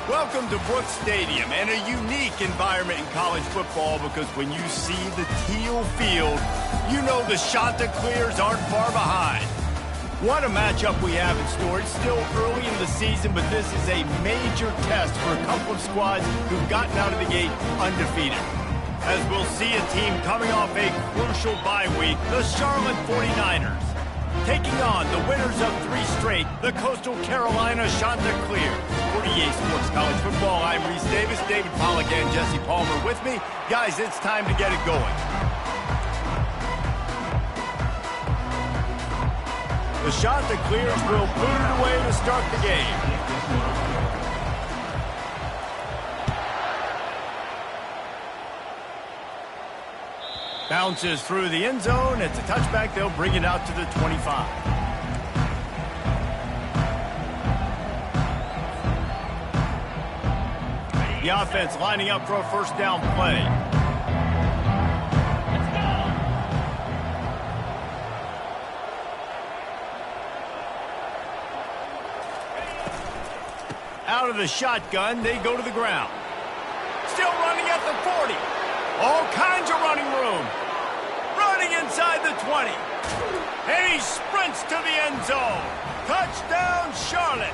Welcome to Brooks Stadium, and a unique environment in college football because when you see the teal field, you know the Chanticleers aren't far behind. What a matchup we have in store. It's still early in the season, but this is a major test for a couple of squads who've gotten out of the gate undefeated. As we'll see a team coming off a crucial bye week, the Charlotte 49ers, taking on the winners of 3 straight, the Coastal Carolina Chanticleers. For EA Sports College Football, I'm Reese Davis, David Pollack, and Jesse Palmer with me. Guys, it's time to get it going. The Chanticleers will boot it away to start the game. Bounces through the end zone. It's a touchback. They'll bring it out to the 25. The offense lining up for a first down play. Out of the shotgun, they go to the ground. Still running at the 40. All kinds of running room. Running inside the 20. And he sprints to the end zone. Touchdown, Charlotte.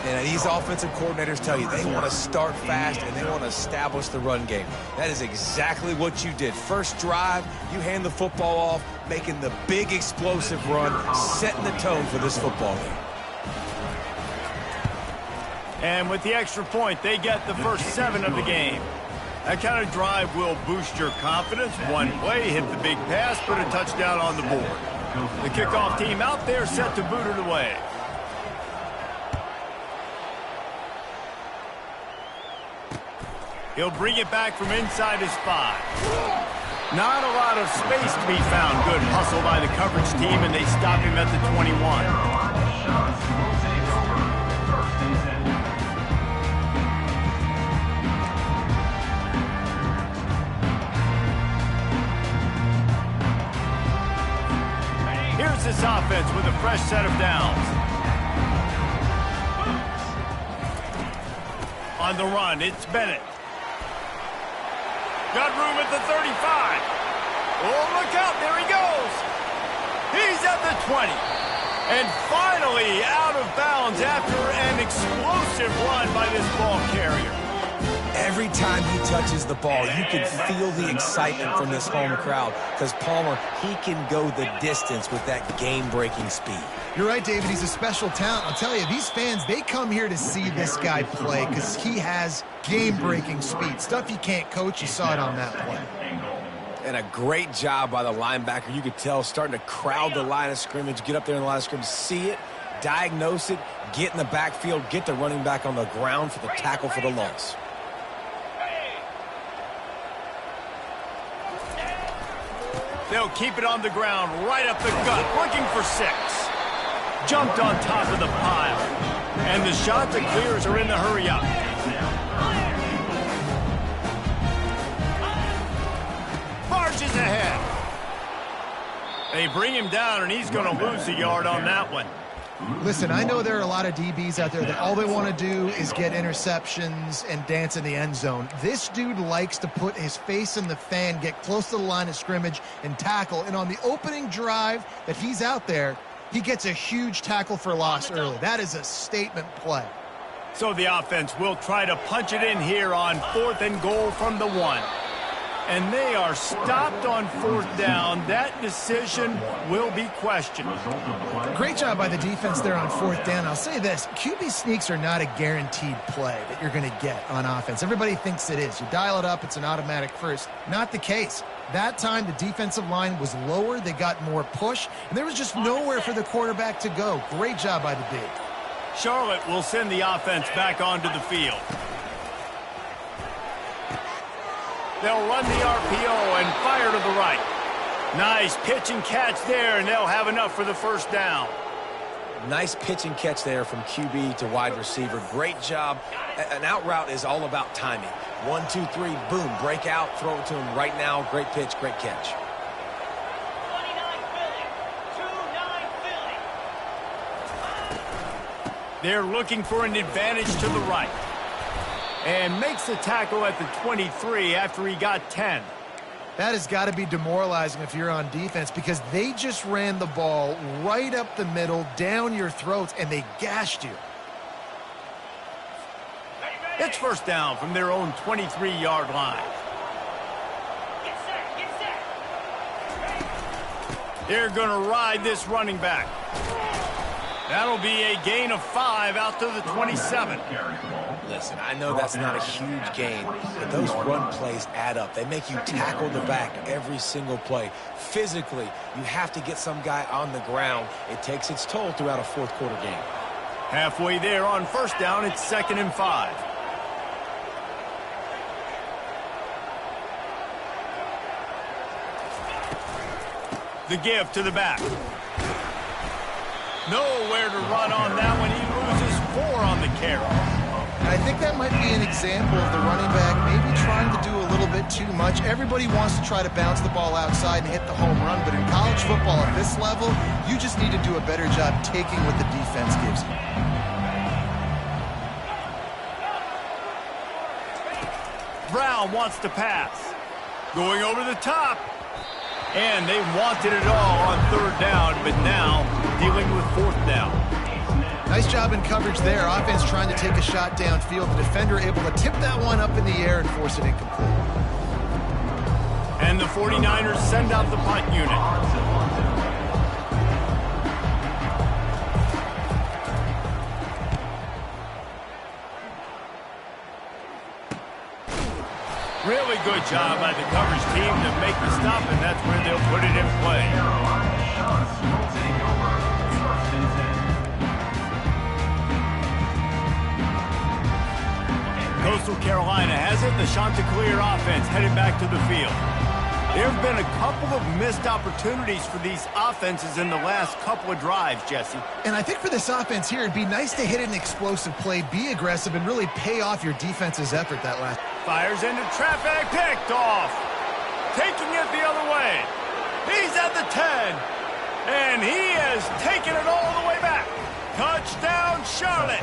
And these offensive coordinators tell you they want to start fast and they want to establish the run game. That is exactly what you did. First drive, you hand the football off, making the big explosive run, setting the tone for this football game. And with the extra point, they get the first 7 of the game. That kind of drive will boost your confidence. One play, hit the big pass, put a touchdown on the board. The kickoff team out there set to boot it away. He'll bring it back from inside his 5. Not a lot of space to be found. Good hustle by the coverage team, and they stop him at the 21. Here's this offense with a fresh set of downs. On the run, it's Bennett. Got room at the 35. Oh, look out. There he goes. He's at the 20. And finally out of bounds after an explosive run by this ball carrier. Every time he touches the ball, you can feel the excitement from this home crowd because Palmer, he can go the distance with that game-breaking speed. You're right, David. He's a special talent. I'll tell you, these fans, they come here to see this guy play because he has game-breaking speed. Stuff you can't coach. You saw it on that play. And a great job by the linebacker. You could tell starting to crowd the line of scrimmage, get up there in the line of scrimmage, see it, diagnose it, get in the backfield, get the running back on the ground for the tackle for the loss. They'll keep it on the ground, right up the gut, looking for 6. Jumped on top of the pile. And the Chanticleers are in the hurry up. Barges ahead. They bring him down, and he's going to lose a yard on that one. Listen, I know there are a lot of DBs out there that all they want to do is get interceptions and dance in the end zone. This dude likes to put his face in the fan, get close to the line of scrimmage, and tackle. And on the opening drive that he's out there, he gets a huge tackle for loss early. That is a statement play. So the offense will try to punch it in here on 4th and goal from the 1. And they are stopped on 4th down. That decision will be questioned. Great job by the defense there on 4th down. I'll say this, QB sneaks are not a guaranteed play that you're going to get on offense. Everybody thinks it is. You dial it up, it's an automatic first. Not the case. That time, the defensive line was lower. They got more push, and there was just nowhere for the quarterback to go. Great job by the D. Charlotte will send the offense back onto the field. They'll run the RPO and fire to the right. Nice pitch and catch there, and they'll have enough for the first down. Nice pitch and catch there from QB to wide receiver. Great job. An out route is all about timing. 1, 2, 3, boom, break out, throw it to him right now. Great pitch, great catch. 29 Philly, 2-9 Philly. They're looking for an advantage to the right. And makes the tackle at the 23 after he got 10. That has got to be demoralizing if you're on defense because they just ran the ball right up the middle, down your throats, and they gashed you. It's first down from their own 23-yard line. They're going to ride this running back. That'll be a gain of 5 out to the 27. Listen, I know that's not a huge gain, but those run plays add up. They make you tackle the back every single play. Physically, you have to get some guy on the ground. It takes its toll throughout a fourth-quarter game. Halfway there on first down, it's 2nd and 5. The give to the back. Nowhere to run on that one. He loses 4 on the carry. I think that might be an example of the running back maybe trying to do a little bit too much. Everybody wants to try to bounce the ball outside and hit the home run, but in college football at this level, you just need to do a better job taking what the defense gives you. Brown wants to pass. Going over the top. And they wanted it all on 3rd down, but now dealing with 4th down. Nice job in coverage there. Offense trying to take a shot downfield. The defender able to tip that one up in the air and force it incomplete. And the 49ers send out the punt unit. Really good job by the coverage team to make the stop, and that's where they'll put it in play. Coastal Carolina has it. The Chanticleer offense headed back to the field. There have been a couple of missed opportunities for these offenses in the last couple of drives, Jesse. And I think for this offense here, it'd be nice to hit an explosive play, be aggressive, and really pay off your defense's effort that last. Fires into traffic, picked off. Taking it the other way. He's at the 10. And he has taken it all the way back. Touchdown, Charlotte.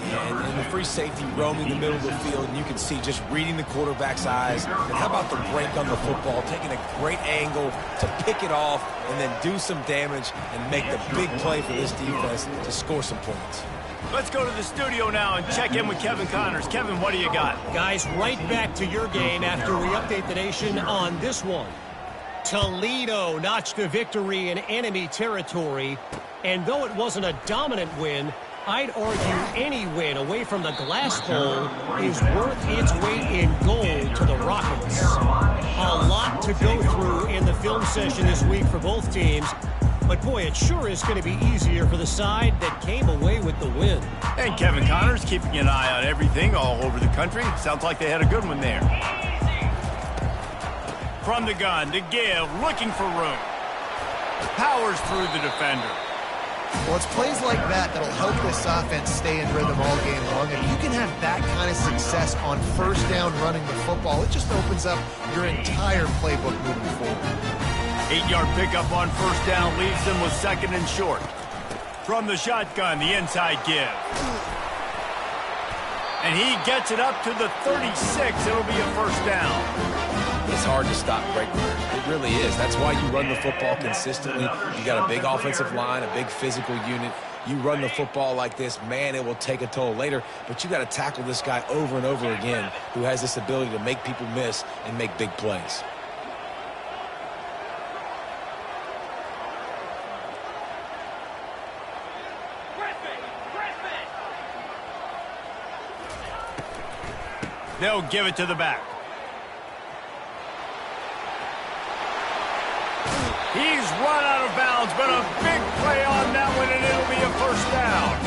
And the free safety roaming the middle of the field, and you can see just reading the quarterback's eyes. And how about the break on the football, taking a great angle to pick it off and then do some damage and make the big play for this defense to score some points. Let's go to the studio now and check in with Kevin Connors. Kevin, what do you got? Guys, right back to your game after we update the nation on this one. Toledo notched a victory in enemy territory, and though it wasn't a dominant win, I'd argue any win away from the Glass Bowl is worth its weight in gold to the Rockets. A lot to go through in the film session this week for both teams, but boy, it sure is going to be easier for the side that came away with the win. And Kevin Connors keeping an eye on everything all over the country. Sounds like they had a good one there. From the gun to give, looking for room. Powers through the defender. Well, it's plays like that that'll help this offense stay in rhythm all game long. If you can have that kind of success on first down running the football, it just opens up your entire playbook moving forward. 8-yard pickup on first down leaves them with 2nd and short. From the shotgun, the inside give. And he gets it up to the 36. It'll be a first down. It's hard to stop break runners. It really is. That's why you run the football consistently. You got a big offensive line, a big physical unit. You run the football like this, man, it will take a toll later. But you got to tackle this guy over and over again who has this ability to make people miss and make big plays. They'll give it to the back. He's run out of bounds, but a big play on that one, and it'll be a first down.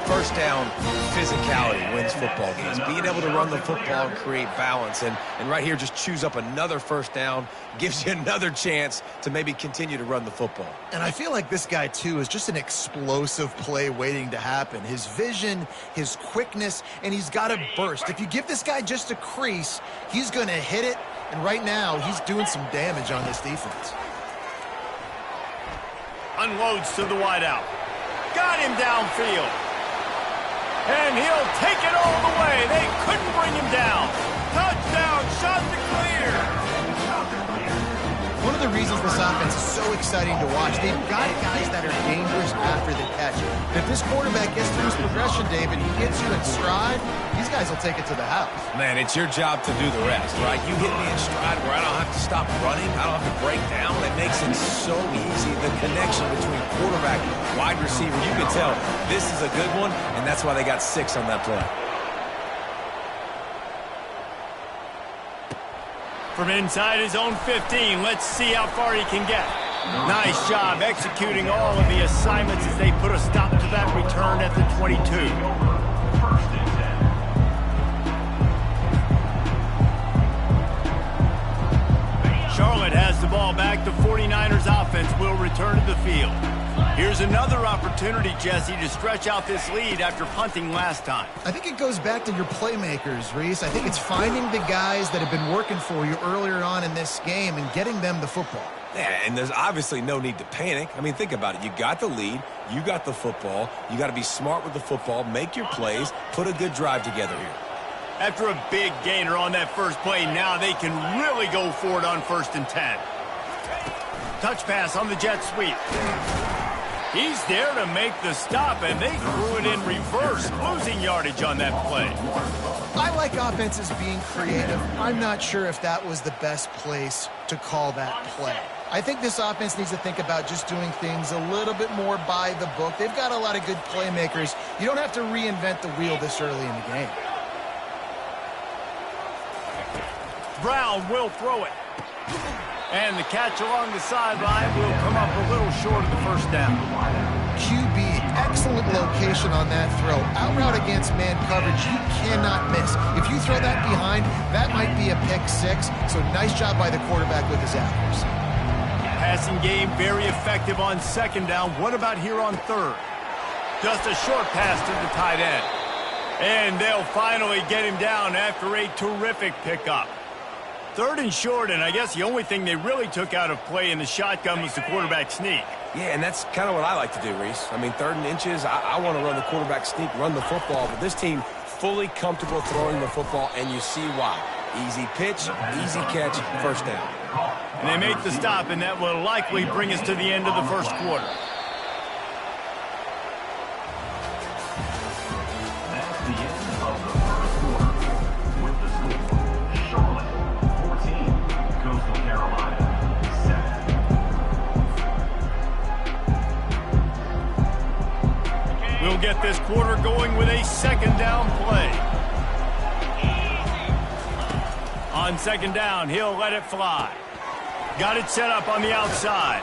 First down, physicality wins football games. Being able to run the football and create balance. And right here, just choose up another first down, gives you another chance to maybe continue to run the football. And I feel like this guy, too, is just an explosive play waiting to happen. His vision, his quickness, and he's got a burst. If you give this guy just a crease, he's going to hit it. And right now, he's doing some damage on this defense. Unloads to the wideout. got him downfield. And he'll take it all the way. They couldn't bring him down. Touchdown, shot to clear. One of the reasons this offense is so exciting to watch, they've got guys that are dangerous after the catch. If this quarterback gets through his progression, David, he gets you in stride, these guys will take it to the house. Man, it's your job to do the rest, right? You hit me in stride where I don't have to stop running. I don't have to break down. It makes it so easy. The connection between quarterback and wide receiver, you can tell this is a good one, and that's why they got 6 on that play. From inside his own 15, let's see how far he can get. Nice job executing all of the assignments as they put a stop to that return at the 22. Charlotte has the ball back. The 49ers offense will return to the field. Here's another opportunity, Jesse, to stretch out this lead after punting last time. I think it goes back to your playmakers, Reese. I think it's finding the guys that have been working for you earlier on in this game and getting them the football. Yeah, and there's obviously no need to panic. I mean, think about it. You got the lead. You got the football. You got to be smart with the football, make your plays, put a good drive together here. After a big gainer on that first play, now they can really go for it on 1st and 10. Touch pass on the jet sweep. He's there to make the stop, and they threw it in reverse, losing yardage on that play. I like offenses being creative. I'm not sure if that was the best place to call that play. I think this offense needs to think about just doing things a little bit more by the book. They've got a lot of good playmakers. You don't have to reinvent the wheel this early in the game. Brown will throw it. And the catch along the sideline will come up a little short of the first down. QB, excellent location on that throw. Out route against man coverage, you cannot miss. If you throw that behind, that might be a pick 6. So nice job by the quarterback with his accuracy. Passing game very effective on 2nd down. What about here on 3rd? Just a short pass to the tight end. And they'll finally get him down after a terrific pickup. 3rd and short, and I guess the only thing they really took out of play in the shotgun was the quarterback sneak. Yeah, and that's kind of what I like to do, Reese. I mean, 3rd and inches, I want to run the quarterback sneak, run the football, but this team fully comfortable throwing the football, and you see why. Easy pitch, easy catch, 1st down. And they make the stop, and that will likely bring us to the end of the 1st quarter. We'll get this quarter going with a 2nd down play. On 2nd down, he'll let it fly. Got it set up on the outside.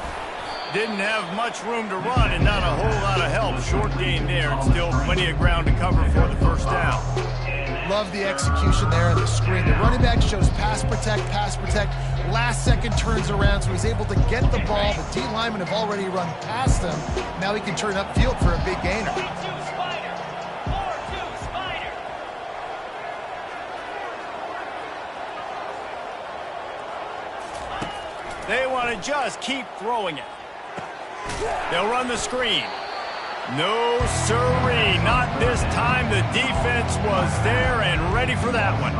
Didn't have much room to run and not a whole lot of help. Short gain there and still plenty of ground to cover for the 1st down. Love the execution there on the screen. The running back shows pass protect. Last second turns around, so he's able to get the ball. The D linemen have already run past him. Now he can turn upfield for a big gainer. They want to just keep throwing it. They'll run the screen. No sirree, not this time. The defense was there and ready for that one.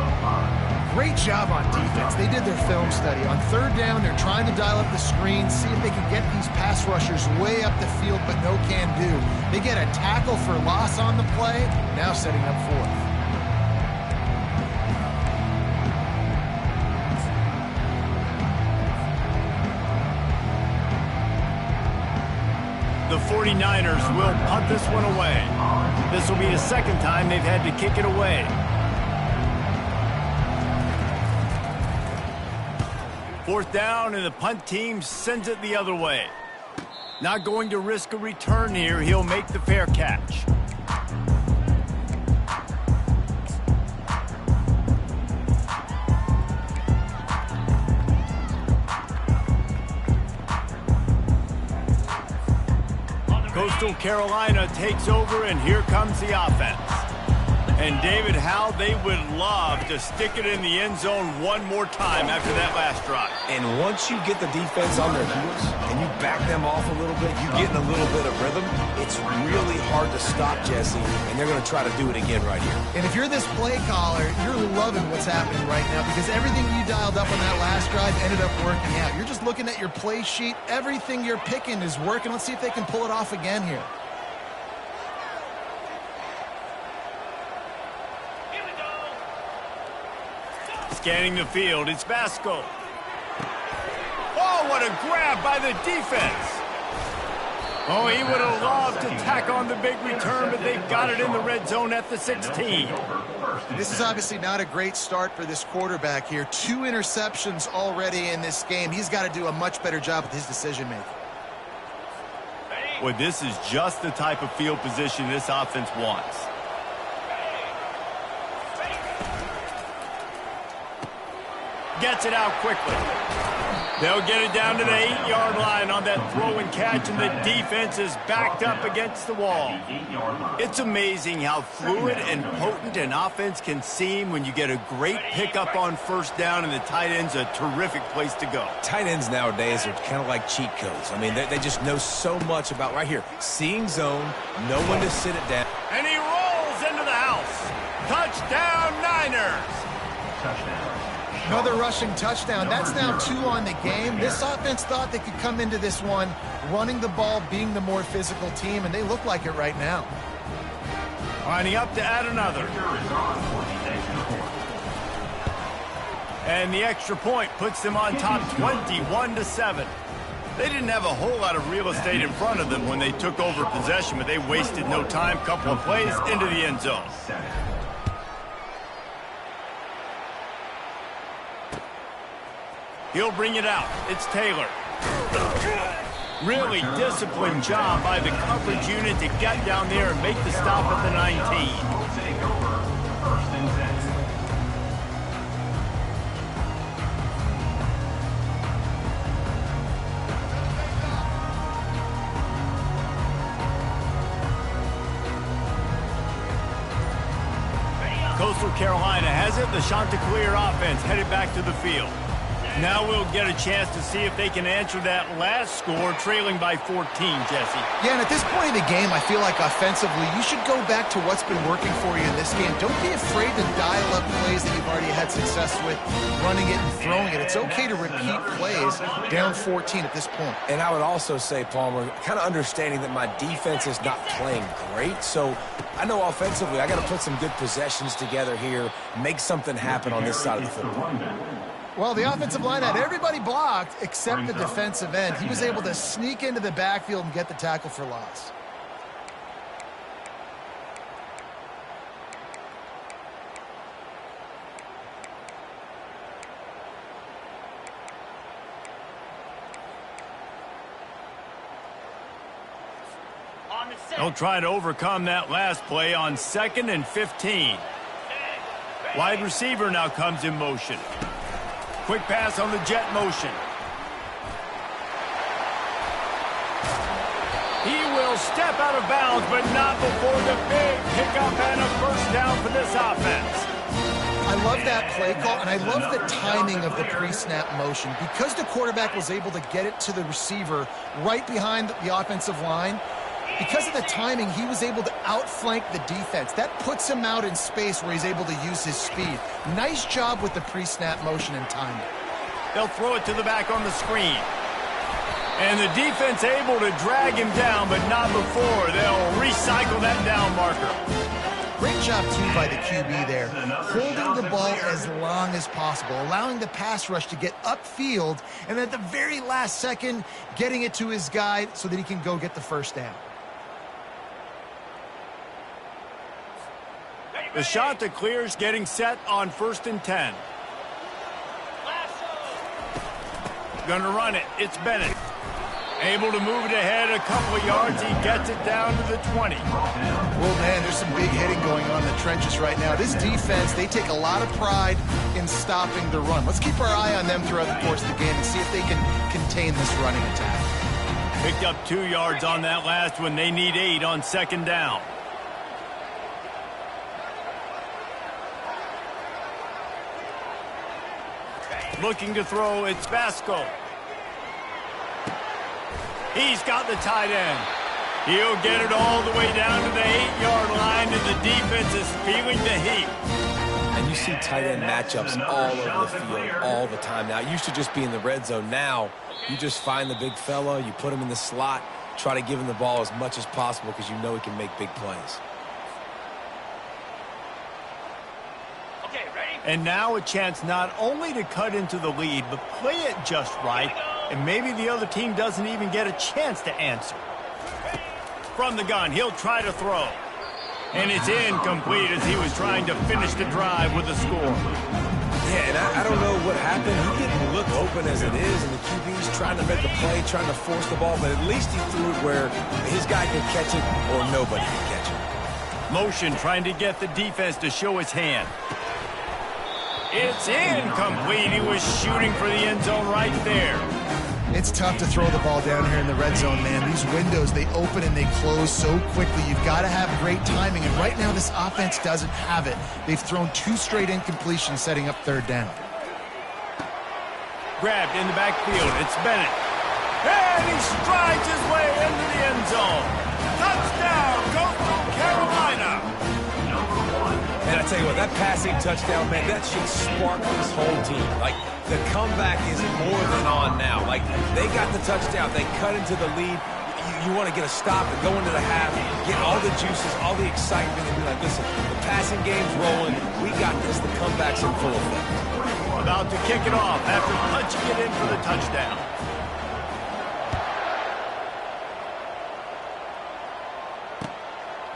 Great job on defense. They did their film study. On 3rd down, they're trying to dial up the screen, see if they can get these pass rushers way up the field, but no can do. They get a tackle for loss on the play, now setting up 4th. The 49ers will punt this one away. This will be the 2nd time they've had to kick it away. 4th down, and the punt team sends it the other way. Not going to risk a return here. He'll make the fair catch. Coastal Carolina takes over, and here comes the offense. And, David, how they would love to stick it in the end zone one more time after that last drive. And once you get the defense on their heels and you back them off a little bit, you get in a little bit of rhythm, it's really hard to stop, Jesse, and they're going to try to do it again right here. And if you're this play caller, you're loving what's happening right now because everything you dialed up on that last drive ended up working out. You're just looking at your play sheet. Everything you're picking is working. Let's see if they can pull it off again here. Scanning the field, it's Vasco. Oh, what a grab by the defense. Oh, he would have loved to tack on the big return, but they've got it in the red zone at the 16. This is obviously not a great start for this quarterback here. 2 interceptions already in this game. He's got to do a much better job with his decision-making. Boy, this is just the type of field position this offense wants. Gets it out quickly. They'll get it down to the 8-yard line on that throw and catch, and the defense is backed up against the wall. It's amazing how fluid and potent an offense can seem when you get a great pickup on first down, and the tight end's a terrific place to go. Tight ends nowadays are kind of like cheat codes. I mean, they just know so much about right here. Seeing zone, know when to sit it down. And he rolls into the house. Touchdown, Niners. Touchdown. Another rushing touchdown. That's now 2 on the game. This offense thought they could come into this one running the ball, being the more physical team, and they look like it right now. Lining up to add another. And the extra point puts them on top 21-7. They didn't have a whole lot of real estate in front of them when they took over possession, but they wasted no time. Couple of plays into the end zone. He'll bring it out. It's Taylor. Really disciplined job by the coverage unit to get down there and make the stop at the 19. Coastal Carolina has it. The Chanticleer offense headed back to the field. Now we'll get a chance to see if they can answer that last score, trailing by 14, Jesse. Yeah, and at this point in the game, I feel like offensively, you should go back to what's been working for you in this game. Don't be afraid to dial up plays that you've already had success with, running it and throwing it. It's okay to repeat plays down 14 at this point. And I would also say, Palmer, kind of understanding that my defense is not playing great, so I know offensively I got to put some good possessions together here, make something happen on this side of the football. Well, the offensive line had everybody blocked except the defensive end. He was able to sneak into the backfield and get the tackle for loss. They'll try to overcome that last play on 2nd and 15. Wide receiver now comes in motion. Quick pass on the jet motion. He will step out of bounds, but not before the big pickup and a first down for this offense. I love that play call, and I love the timing of the pre-snap motion. Because the quarterback was able to get it to the receiver right behind the offensive line, because of the timing, he was able to outflank the defense. That puts him out in space where he's able to use his speed. Nice job with the pre-snap motion and timing. They'll throw it to the back on the screen. And the defense able to drag him down, but not before. They'll recycle that down marker. Great job, too, by the QB there. Holding the ball as long as possible, allowing the pass rush to get upfield, and at the very last second, getting it to his guy so that he can go get the first down. The Chanticleer's getting set on 1st and 10. Gonna run it. It's Bennett. Able to move it ahead a couple of yards. He gets it down to the 20. Well, man, there's some big hitting going on in the trenches right now. This defense, they take a lot of pride in stopping the run. Let's keep our eye on them throughout the course of the game and see if they can contain this running attack. Picked up 2 yards on that last one. They need 8 on 2nd down. Looking to throw, it's Vasco. He's got the tight end. He'll get it all the way down to the 8-yard line, and the defense is feeling the heat. And you see tight end matchups all over the field all the time. Now, it used to just be in the red zone. Now, you just find the big fella, you put him in the slot, try to give him the ball as much as possible because you know he can make big plays. And now a chance not only to cut into the lead, but play it just right, and maybe the other team doesn't even get a chance to answer. From the gun, he'll try to throw. And it's incomplete as he was trying to finish the drive with a score. Yeah, and I don't know what happened. He didn't look open as it is, and the QB's trying to make a play, trying to force the ball, but at least he threw it where his guy can catch it or nobody can catch it. Motion trying to get the defense to show his hand. It's incomplete. He was shooting for the end zone right there. It's tough to throw the ball down here in the red zone, man. These windows, they open and they close so quickly. You've got to have great timing, and right now this offense doesn't have it. They've thrown 2 straight incompletions setting up 3rd down. Grabbed in the backfield. It's Bennett. And he strides his way into the end zone. Touchdown, Coastal Carolina. And I tell you what, that passing touchdown, man, that should spark this whole team. Like, the comeback is more than on now. Like, they got the touchdown. They cut into the lead. You want to get a stop and go into the half, get all the juices, all the excitement, and be like, listen, the passing game's rolling. We got this. The comeback's in full effect. About to kick it off after punching it in for the touchdown.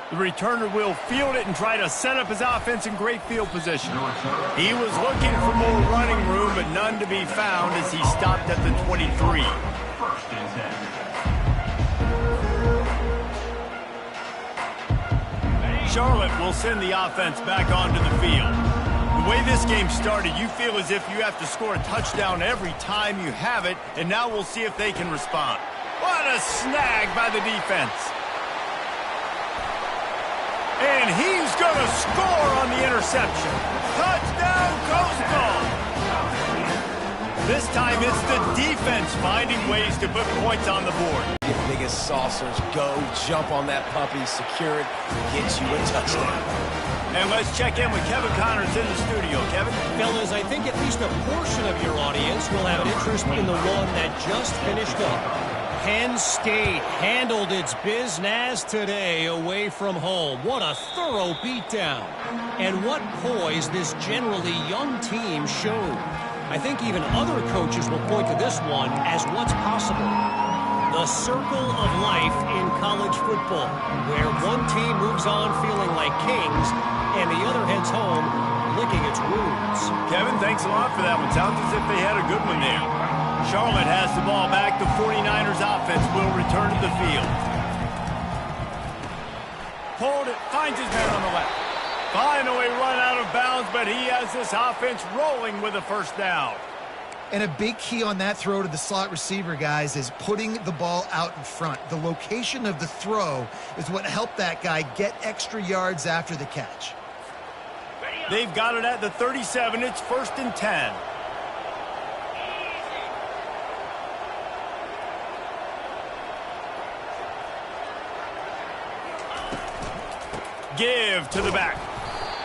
The returner will field it and try to set up his offense in great field position. He was looking for more running room, but none to be found as he stopped at the 23. Charlotte will send the offense back onto the field. The way this game started, you feel as if you have to score a touchdown every time you have it, and now we'll see if they can respond. What a snag by the defense. And he's going to score on the interception. Touchdown, Coastal! This time it's the defense finding ways to put points on the board. Get biggest saucers, go, jump on that puppy, secure it, get you a touchdown. And let's check in with Kevin Connors in the studio. Kevin? Fellas, I think at least a portion of your audience will have an interest in the one that just finished up. Penn State handled its business today away from home. What a thorough beatdown. And what poise this generally young team showed. I think even other coaches will point to this one as what's possible. The circle of life in college football, where one team moves on feeling like kings and the other heads home licking its wounds. Kevin, thanks a lot for that one. Sounds as if they had a good one there. Charlotte has the ball back. The 49ers offense will return to the field. Pulled it, finds his man on the left. Finally run out of bounds, but he has this offense rolling with a first down. And a big key on that throw to the slot receiver, guys, is putting the ball out in front. The location of the throw is what helped that guy get extra yards after the catch. They've got it at the 37. It's 1st and 10. Give to the back.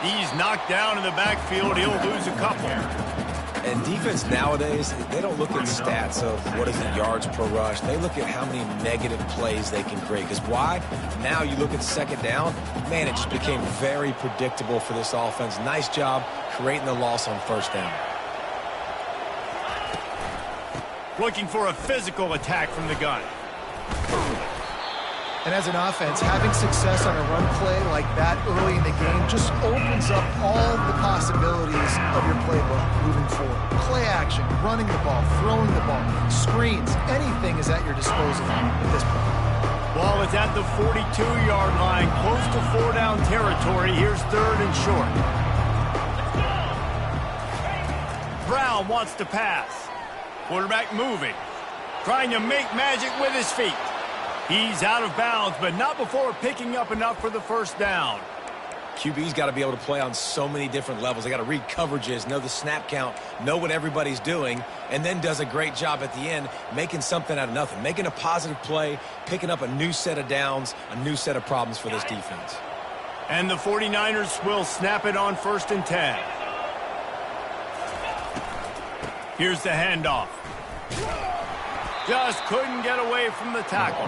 He's knocked down in the backfield. He'll lose a couple. And defense nowadays, they don't look at stats of what is it, yards per rush. They look at how many negative plays they can create. Because why? Now you look at 2nd down, man, it just became very predictable for this offense. Nice job creating the loss on 1st down. Looking for a physical attack from the gun. And as an offense, having success on a run play like that early in the game just opens up all the possibilities of your playbook moving forward. Play action, running the ball, throwing the ball, screens, anything is at your disposal at this point. Ball is at the 42-yard line, close to 4-down territory. Here's 3rd and short. Brown wants to pass. Quarterback moving, trying to make magic with his feet. He's out of bounds, but not before picking up enough for the 1st down. QB's got to be able to play on so many different levels. They got to read coverages, know the snap count, know what everybody's doing, and then does a great job at the end making something out of nothing, making a positive play, picking up a new set of downs, a new set of problems for this defense. And the 49ers will snap it on 1st and 10. Here's the handoff. Just couldn't get away from the tackle.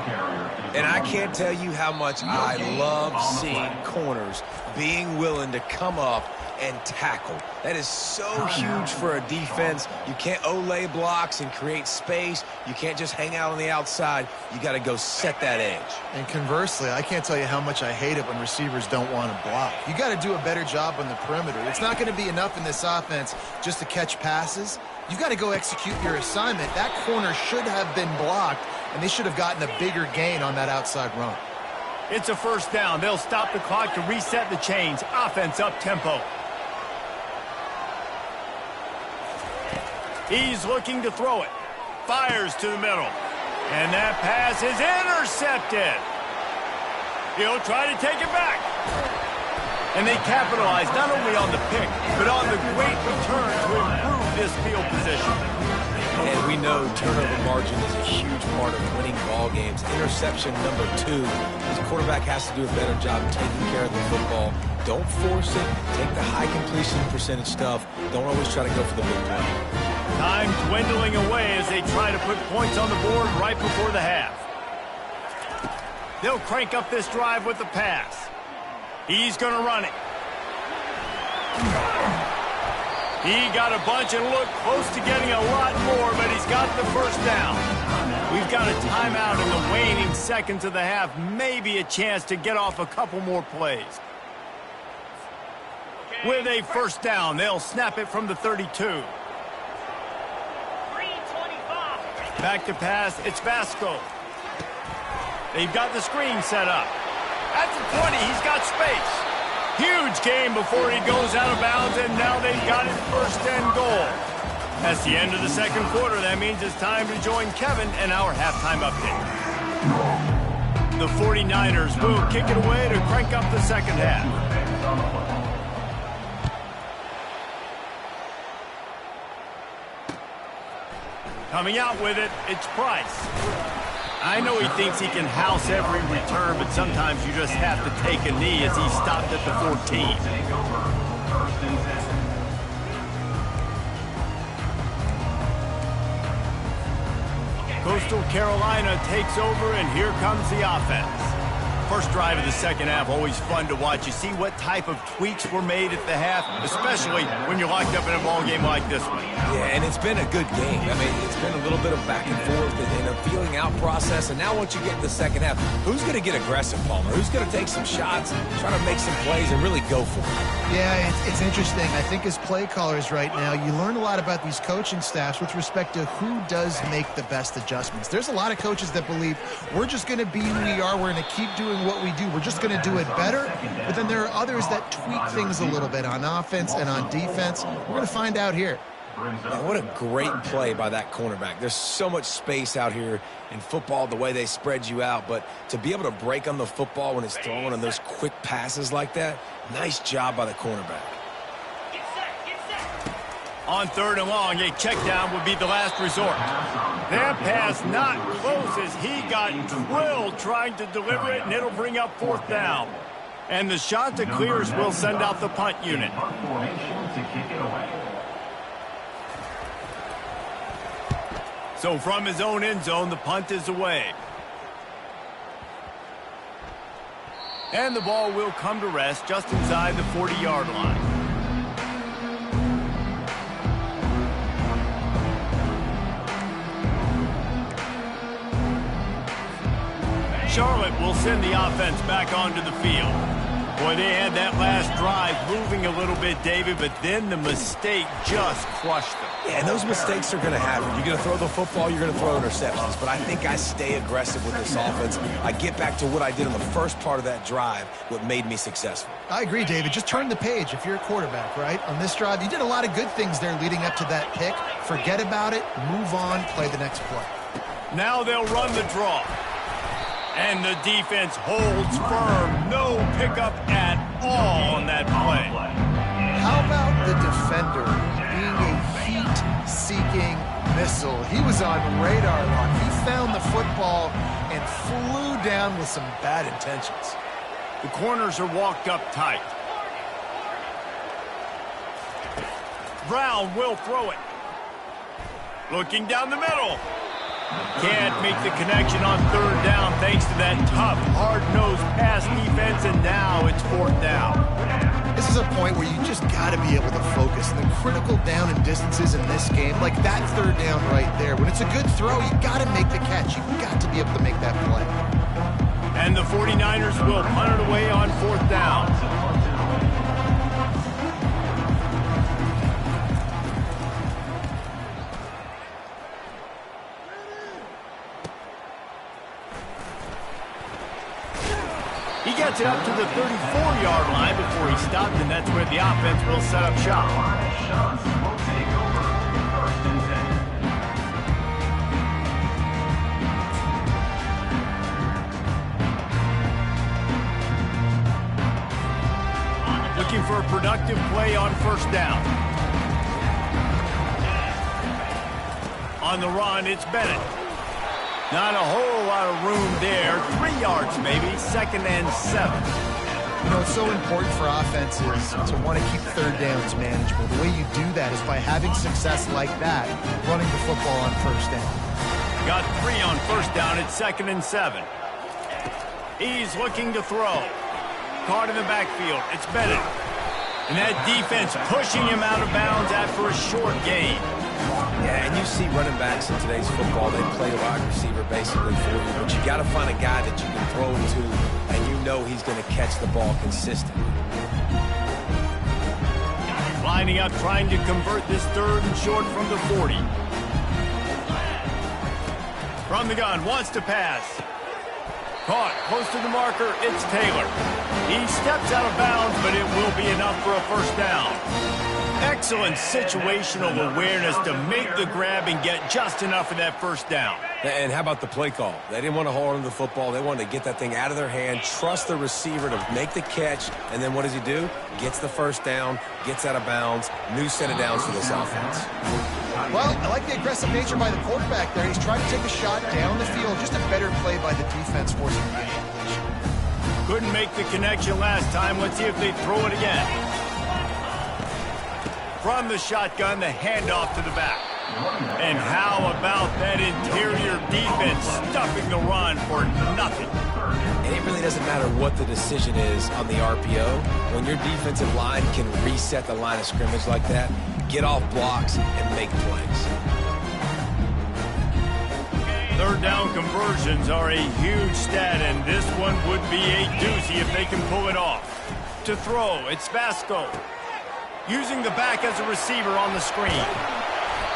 And I can't tell you how much I love seeing corners being willing to come up and tackle. That is so huge for a defense. You can't olay blocks and create space. You can't just hang out on the outside. You got to go set that edge. And conversely, I can't tell you how much I hate it when receivers don't want to block. You got to do a better job on the perimeter. It's not going to be enough in this offense just to catch passes. You've got to go execute your assignment. That corner should have been blocked, and they should have gotten a bigger gain on that outside run. It's a 1st down. They'll stop the clock to reset the chains. Offense up tempo. He's looking to throw it. Fires to the middle. And that pass is intercepted. He'll try to take it back. And they capitalize not only on the pick, but on the great return to improve this field position. And we know turnover margin is a huge part of winning ball games. Interception number 2. This quarterback has to do a better job taking care of the football. Don't force it. Take the high completion percentage stuff. Don't always try to go for the big play. Time dwindling away as they try to put points on the board right before the half. They'll crank up this drive with the pass. He's going to run it. He got a bunch and looked close to getting a lot more, but he's got the 1st down. We've got a timeout in the waning seconds of the half. Maybe a chance to get off a couple more plays. With a 1st down, they'll snap it from the 32. Back to pass, it's Vasco. They've got the screen set up. At the 20, he's got space. Huge game before he goes out of bounds, and now they've got it 1st and goal. That's the end of the 2nd quarter. That means it's time to join Kevin and our halftime update. The 49ers will kick it away to crank up the 2nd half. Coming out with it, it's Price. I know he thinks he can house every return, but sometimes you just have to take a knee as he stopped at the 14. Coastal Carolina takes over, and here comes the offense. First drive of the 2nd half, always fun to watch. You see what type of tweaks were made at the half, especially when you're locked up in a ball game like this one. Yeah, and it's been a good game. I mean, it's been a little bit of back and forth and a feeling out process. And now once you get in the 2nd half, who's going to get aggressive, Palmer? Who's going to take some shots, try to make some plays, and really go for it? Yeah, it's interesting. I think as play callers right now, you learn a lot about these coaching staffs with respect to who does make the best adjustments. There's a lot of coaches that believe we're just going to be who we are. We're going to keep doing what we do. We're just going to do it better. But then there are others that tweak things a little bit on offense and on defense. We're going to find out here. Man, what a great play by that cornerback. There's so much space out here in football, the way they spread you out. But to be able to break on the football when it's thrown on those quick passes like that, nice job by the cornerback. On 3rd and long, a check down would be the last resort. That pass not close as he got drilled trying to deliver it, and it'll bring up 4th down. And the shot that clears will send out the punt unit. So from his own end zone, the punt is away. And the ball will come to rest just inside the 40-yard line. Charlotte will send the offense back onto the field. Boy, they had that last drive moving a little bit, David, but then the mistake just crushed them. Yeah, and those mistakes are going to happen. You're going to throw the football, you're going to throw interceptions. But I think I stay aggressive with this offense. I get back to what I did on the first part of that drive, what made me successful. I agree, David. Just turn the page if you're a quarterback, right? On this drive, you did a lot of good things there leading up to that pick. Forget about it, move on, play the next play. Now they'll run the draw. And the defense holds firm. No pickup at all on that play. How about the defender being a heat-seeking missile? He was on radar lock. He found the football and flew down with some bad intentions. The corners are walked up tight. Brown will throw it. Looking down the middle. Can't make the connection on third down thanks to that tough, hard-nosed pass defense, and now it's fourth down. This is a point where you just got to be able to focus. And the critical down and distances in this game, like that third down right there, when it's a good throw, you got to make the catch. You've got to be able to make that play. And the 49ers will punt it away on fourth down. He gets it up to the 34-yard line before he stopped, and that's where the offense will set up shop. Looking for a productive play on first down. On the run, it's Bennett. Not a whole lot of room there. 3 yards maybe, 2nd and 7. You know, it's so important for offenses to want to keep third downs manageable. The way you do that is by having success like that, running the football on first down. Got 3 on first down. It's 2nd and 7. He's looking to throw. Caught in the backfield. It's Bennett. And that defense pushing him out of bounds after a short gain. Yeah, and you see running backs in today's football, they play a wide receiver basically for you, but you got to find a guy that you can throw to, and you know he's going to catch the ball consistently. Lining up, trying to convert this 3rd and short from the 40. From the gun, wants to pass. Caught, close to the marker, it's Taylor. He steps out of bounds, but it will be enough for a first down. Excellent situational awareness to make the grab and get just enough of that first down. And how about the play call? They didn't want to hold on to the football. They wanted to get that thing out of their hand, trust the receiver to make the catch, and then what does he do? Gets the first down, gets out of bounds, new set of downs for this offense. Well, I like the aggressive nature by the quarterback there. He's trying to take a shot down the field. Just a better play by the defense forcing the incompletion. Couldn't make the connection last time. Let's see if they throw it again. From the shotgun, the handoff to the back. And how about that interior defense stuffing the run for nothing? And it really doesn't matter what the decision is on the RPO. When your defensive line can reset the line of scrimmage like that, get off blocks and make plays. Third down conversions are a huge stat, and this one would be a doozy if they can pull it off. To throw, it's Vasco. Using the back as a receiver on the screen.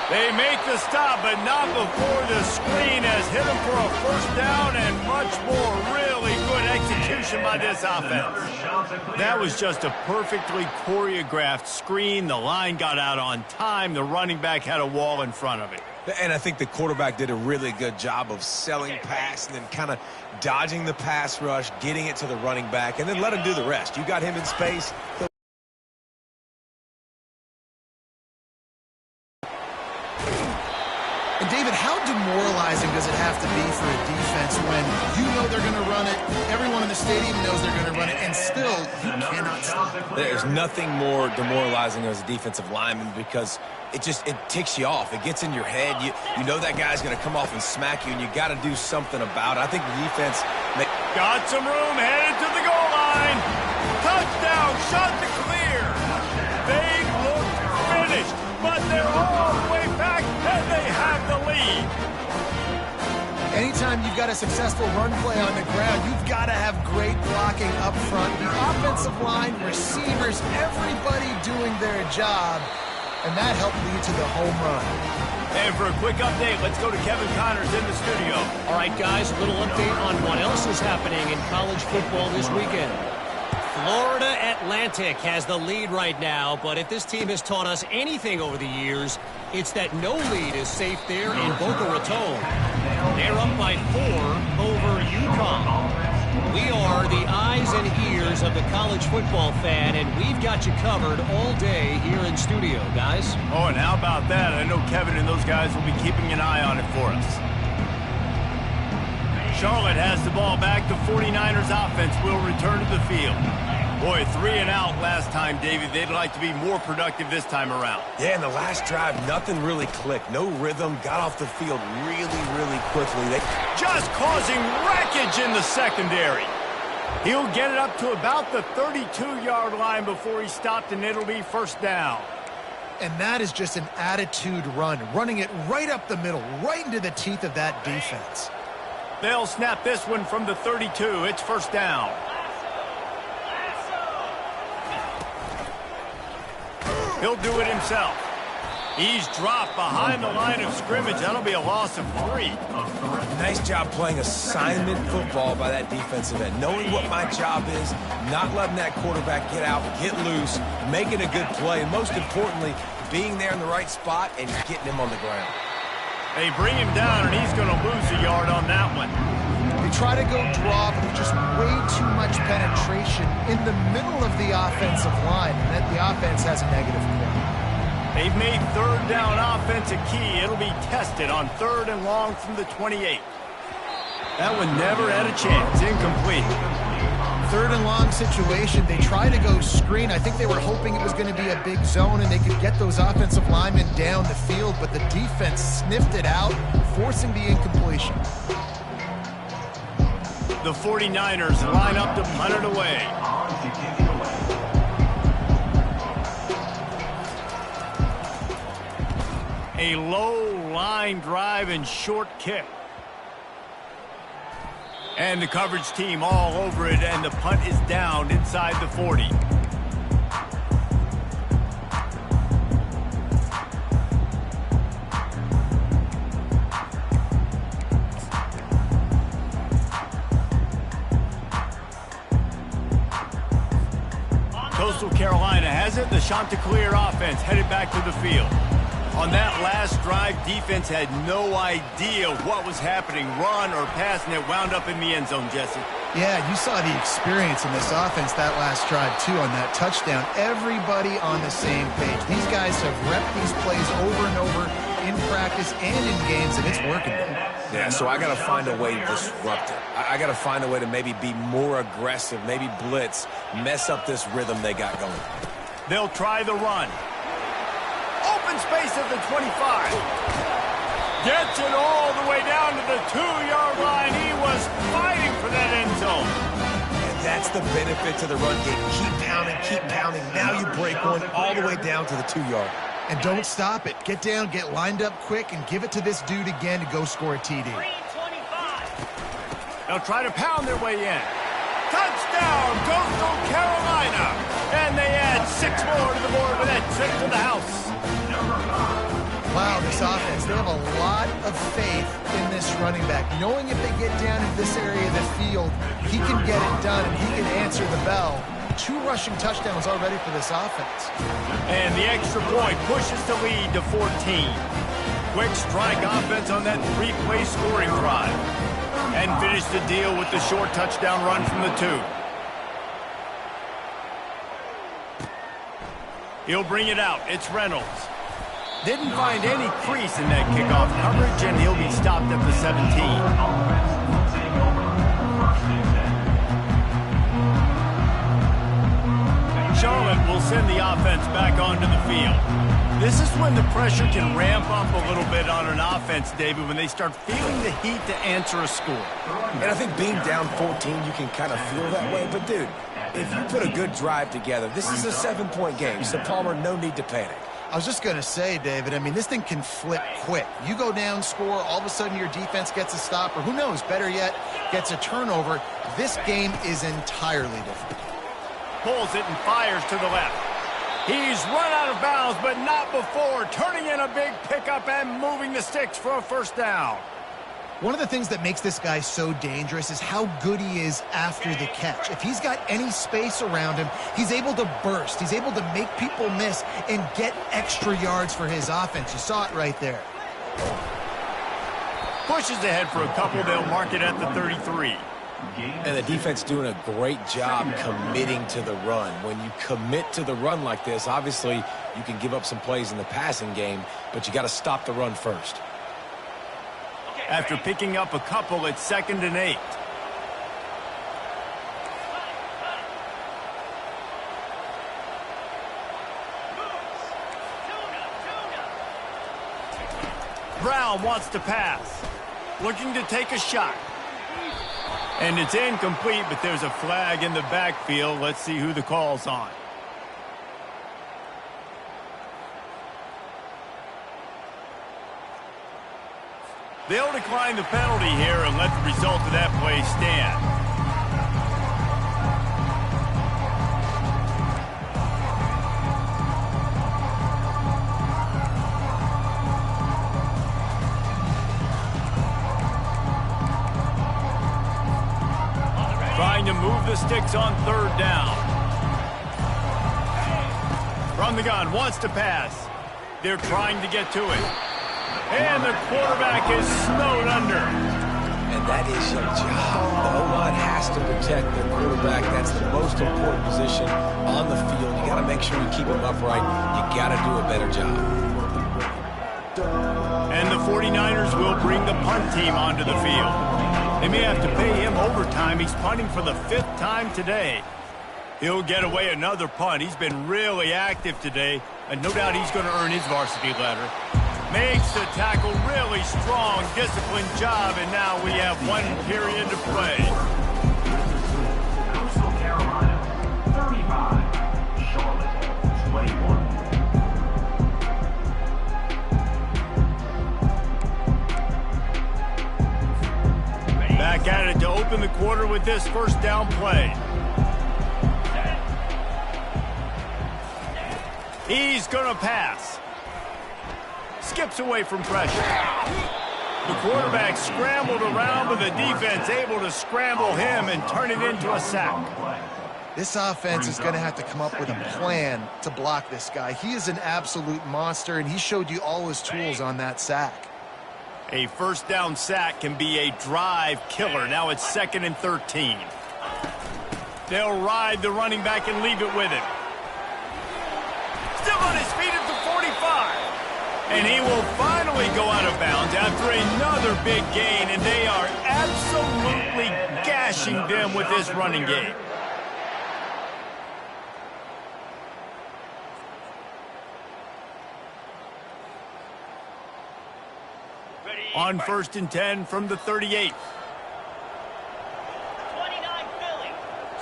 They make the stop, but not before the screen has hit them for a first down and much more. Really good execution by this offense. That was just a perfectly choreographed screen. The line got out on time. The running back had a wall in front of it. And I think the quarterback did a really good job of selling pass and then kind of dodging the pass rush, getting it to the running back, and then let him do the rest. You got him in space. And David, how demoralizing does it have to be for a defense when you know they're going to run it, everyone in the stadium knows they're going to run it, and still you cannot stop? There's nothing more demoralizing as a defensive lineman because it ticks you off. It gets in your head. You know that guy's going to come off and smack you, and you got to do something about it. I think the defense got some room, headed to the goal line. Touchdown, shot to clear. They look finished, but they're all the way back, and they have the lead. Anytime you've got a successful run play on the ground, you've got to have great blocking up front. The offensive line, receivers, everybody doing their job, and that helped lead to the home run. And for a quick update, let's go to Kevin Connors in the studio. All right, guys, a little update on what else is happening in college football this weekend. Florida Atlantic has the lead right now, but if this team has taught us anything over the years, it's that no lead is safe there in Boca Raton. They're up by 4 over kickoff. We are the eyes and ears of the college football fan, and we've got you covered all day here in studio, guys. Oh, and how about that? I know Kevin and those guys will be keeping an eye on it for us. Charlotte has the ball back. The 49ers offense will return to the field. Boy, 3 and out last time, David. They'd like to be more productive this time around. Yeah, in the last drive, nothing really clicked. No rhythm. Got off the field really quickly. Just causing wreckage in the secondary. He'll get it up to about the 32-yard line before he's stopped, and it'll be first down. And that is just an attitude run, running it right up the middle, right into the teeth of that defense. They'll snap this one from the 32. It's first down. He'll do it himself. He's dropped behind the line of scrimmage. That'll be a loss of 3. Nice job playing assignment football by that defensive end. Knowing what my job is, not letting that quarterback get out, get loose, making a good play, and most importantly, being there in the right spot and getting him on the ground. They bring him down, and he's going to lose a yard on that one. They try to go draw, but there's just way too much penetration in the middle of the offensive line, and then the offense has a negative play. They've made third down offense a key. It'll be tested on 3rd and long from the 28. That one never had a chance. Incomplete. 3rd and long situation. They try to go screen. I think they were hoping it was going to be a big zone and they could get those offensive linemen down the field, but the defense sniffed it out, forcing the incompletion. The 49ers line up to punt it away. A low line drive and short kick. And the coverage team all over it, and the punt is down inside the 40. Coastal Carolina has it. The Chanticleer offense headed back to the field. On that last drive, defense had no idea what was happening, run or pass, and it wound up in the end zone, Jesse. Yeah, you saw the experience in this offense that last drive, too, on that touchdown. Everybody on the same page. These guys have repped these plays over and over in practice and in games, and it's working. Yeah, so I got to find a way to disrupt it. I got to find a way to maybe be more aggressive, maybe blitz, mess up this rhythm they got going. They'll try the run. Open space at the 25. Gets it all the way down to the 2-yard line. He was fighting for that end zone. And that's the benefit to the run game. Keep pounding. Now you break one all the way down to the 2-yard. And don't stop it. Get down, get lined up quick, and give it to this dude again to go score a TD. They'll try to pound their way in. Touchdown, Coastal Carolina. And they add 6 more to the board with that trip to the house. Wow, this offense, they have a lot of faith in this running back. Knowing if they get down in this area of the field, he can get it done and he can answer the bell. 2 rushing touchdowns already for this offense. And the extra point pushes the lead to 14. Quick strike offense on that 3-play scoring drive. And finish the deal with the short touchdown run from the 2. He'll bring it out. It's Reynolds. Didn't find any crease in that kickoff coverage, and he'll be stopped at the 17. Charlotte will send the offense back onto the field. This is when the pressure can ramp up a little bit on an offense, David, when they start feeling the heat to answer a score. And I think being down 14, you can kind of feel that way. But, dude, if you put a good drive together, this is a 7-point game. So, Palmer, no need to panic. I was just going to say, David, I mean, this thing can flip quick. You go down, score, all of a sudden your defense gets a stop, or who knows, better yet, gets a turnover. This game is entirely different. Pulls it and fires to the left. He's run out of bounds, but not before. Turning in a big pickup and moving the sticks for a first down. One of the things that makes this guy so dangerous is how good he is after the catch. If he's got any space around him, he's able to burst. He's able to make people miss and get extra yards for his offense. You saw it right there. Pushes ahead for a couple. They'll mark it at the 33. And the defense doing a great job committing to the run. When you commit to the run like this, obviously you can give up some plays in the passing game, but you got to stop the run first. After picking up a couple, it's 2nd and 8. Brown wants to pass. Looking to take a shot. And it's incomplete, but there's a flag in the backfield. Let's see who the call's on. They'll decline the penalty here and let the result of that play stand. Trying to move the sticks on 3rd down. From the gun, wants to pass. They're trying to get to it. And the quarterback is snowed under. And that is your job. The O-line has to protect their quarterback. That's the most important position on the field. You got to make sure you keep him upright. You got to do a better job. And the 49ers will bring the punt team onto the field. They may have to pay him overtime. He's punting for the 5th time today. He'll get away another punt. He's been really active today, and no doubt he's going to earn his varsity letter. Makes the tackle really strong, disciplined job, and now we have 1 period to play. Coastal Carolina, 35. Charlotte, 21. Back at it to open the quarter with this 1st down play. He's going to pass. Skips away from pressure. The quarterback scrambled around, but the defense able to scramble him and turn it into a sack. This offense is going to have to come up with a plan to block this guy. He is an absolute monster, and he showed you all his tools on that sack. A 1st down sack can be a drive killer. Now it's 2nd and 13. They'll ride the running back and leave it with him. Still on his feet at the 45. And he will finally go out of bounds after another big gain, and they are absolutely gashing them with this running game. On 1st and 10 from the 38th. 29 Philly.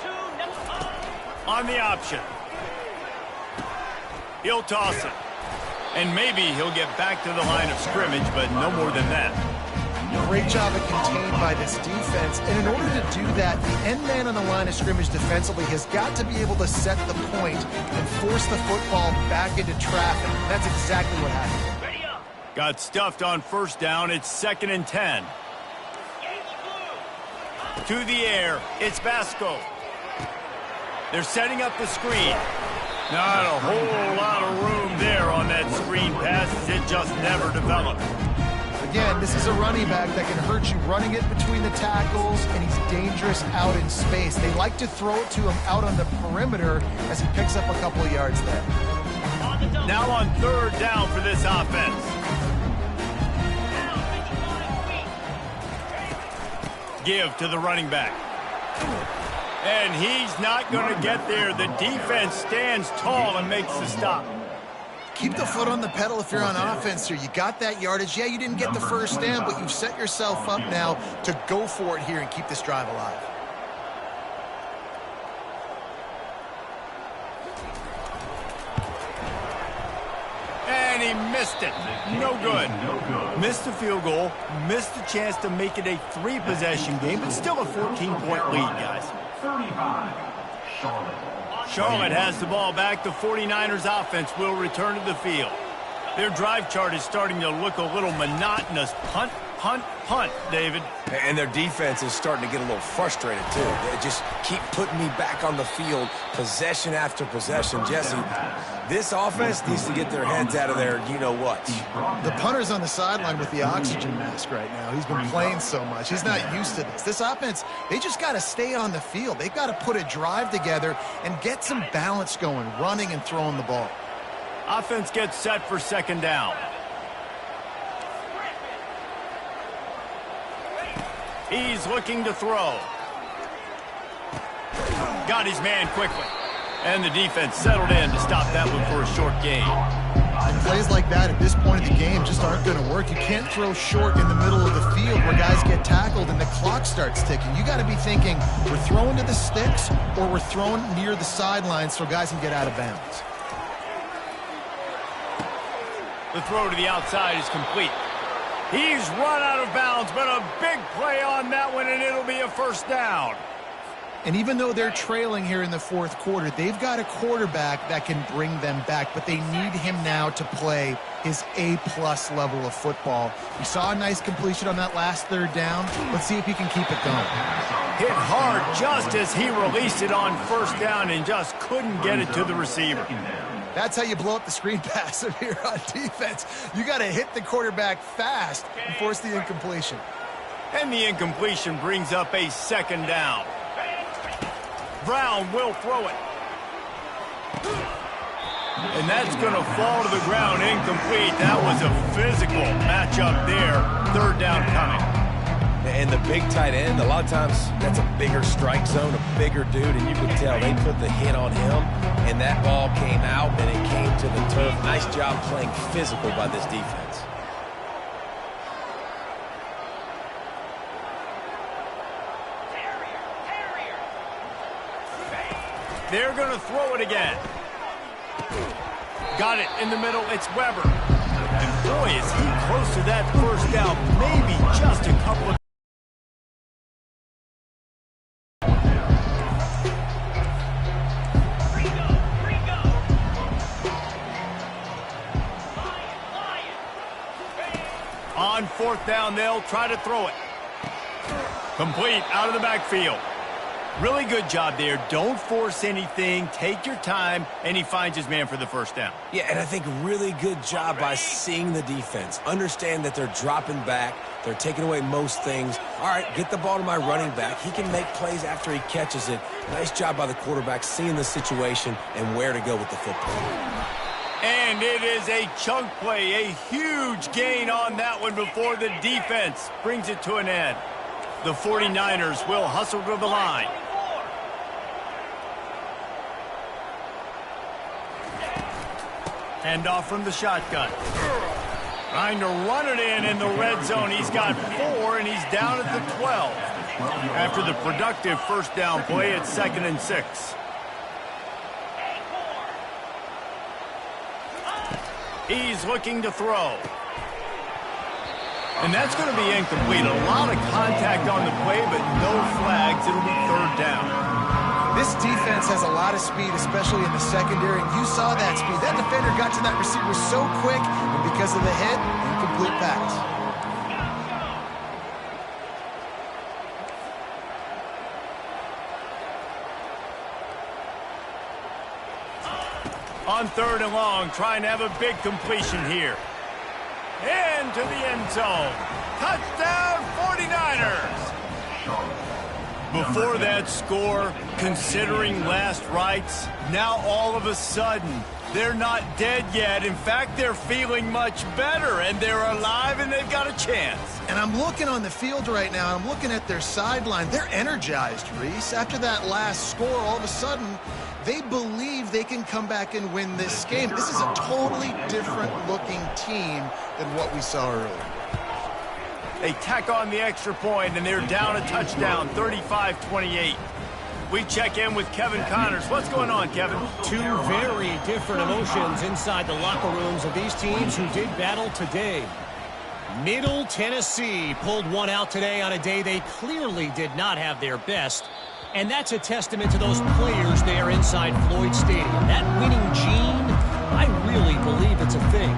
2 On the option. He'll toss it. And maybe he'll get back to the line of scrimmage, but no more than that. Great job at contained by this defense. And in order to do that, the end man on the line of scrimmage defensively has got to be able to set the point and force the football back into traffic. That's exactly what happened. Got stuffed on 1st down. It's 2nd and 10. To the air. It's Vasco. They're setting up the screen. Not a whole lot of room there on that screen pass, as it just never developed. Again, this is a running back that can hurt you running it between the tackles, and he's dangerous out in space. They like to throw it to him out on the perimeter as he picks up a couple of yards there. Now on 3rd down for this offense. Give to the running back. And he's not going to get there. The defense stands tall and makes the stop. Keep the foot on the pedal if you're on offense here. You got that yardage. Yeah, you didn't get the 1st down, but you've set yourself up now to go for it here and keep this drive alive. And he missed it. No good. Missed the field goal, missed the chance to make it a 3-possession game, but still a 14-point lead, guys. 35. Charlotte. Charlotte has the ball back. The 49ers offense will return to the field. Their drive chart is starting to look a little monotonous. Punt, Punt, punt, David. And their defense is starting to get a little frustrated, too. They just keep putting me back on the field, possession after possession. Jesse, this offense needs to get their heads out of their you-know-what. The punter's on the sideline with the oxygen mask right now. He's been playing so much. He's not used to this. This offense, they just got to stay on the field. They've got to put a drive together and get some balance going, running and throwing the ball. Offense gets set for second down. He's looking to throw. Got his man quickly. And the defense settled in to stop that one for a short gain. Plays like that at this point of the game just aren't going to work. You can't throw short in the middle of the field where guys get tackled and the clock starts ticking. You got to be thinking we're throwing to the sticks or we're throwing near the sidelines so guys can get out of bounds. The throw to the outside is complete. He's run out of bounds, but a big play on that one, and it'll be a first down. And even though they're trailing here in the fourth quarter, they've got a quarterback that can bring them back, but they need him now to play his A-plus level of football. We saw a nice completion on that last third down. Let's see if he can keep it going. Hit hard just as he released it on first down and just couldn't get it to the receiver. That's how you blow up the screen pass here on defense. You got to hit the quarterback fast and force the incompletion. And the incompletion brings up a second down. Brown will throw it. And that's going to fall to the ground incomplete. That was a physical matchup there. Third down coming. And the big tight end, a lot of times that's a bigger strike zone, a bigger dude, and you can tell they put the hit on him, and that ball came out, and it came to the turf. Nice job playing physical by this defense. They're going to throw it again. Got it in the middle. It's Weber. And boy, is he close to that first down. Maybe just a couple of... On fourth down, they'll try to throw it. Complete out of the backfield. Really good job there. Don't force anything. Take your time, and he finds his man for the first down. Yeah, and I think really good job by seeing the defense. Understand that they're dropping back. They're taking away most things. All right, get the ball to my running back. He can make plays after he catches it. Nice job by the quarterback seeing the situation and where to go with the football. And it is a chunk play, a huge gain on that one before the defense brings it to an end. The 49ers will hustle to the line. Hand off from the shotgun. Trying to run it in the red zone. He's got 4, and he's down at the 12. After the productive first down play, it's 2nd and 6. He's looking to throw. And that's going to be incomplete. A lot of contact on the play, but no flags. It'll be third down. This defense has a lot of speed, especially in the secondary, and you saw that speed. That defender got to that receiver so quick, and because of the hit, incomplete pass. On third and long, trying to have a big completion here. Into the end zone. Touchdown, 49ers. Before that score, considering last rites, now all of a sudden, they're not dead yet. In fact, they're feeling much better, and they're alive, and they've got a chance. And I'm looking on the field right now, and I'm looking at their sideline. They're energized, Reese. After that last score, all of a sudden, they believe they can come back and win this game. This is a totally different-looking team than what we saw earlier. They tack on the extra point, and they're down a touchdown, 35-28. We check in with Kevin Connors. What's going on, Kevin? Two very different emotions inside the locker rooms of these teams who did battle today. Middle Tennessee pulled one out today on a day they clearly did not have their best. And that's a testament to those players there inside Floyd Stadium. That winning gene, I really believe it's a thing.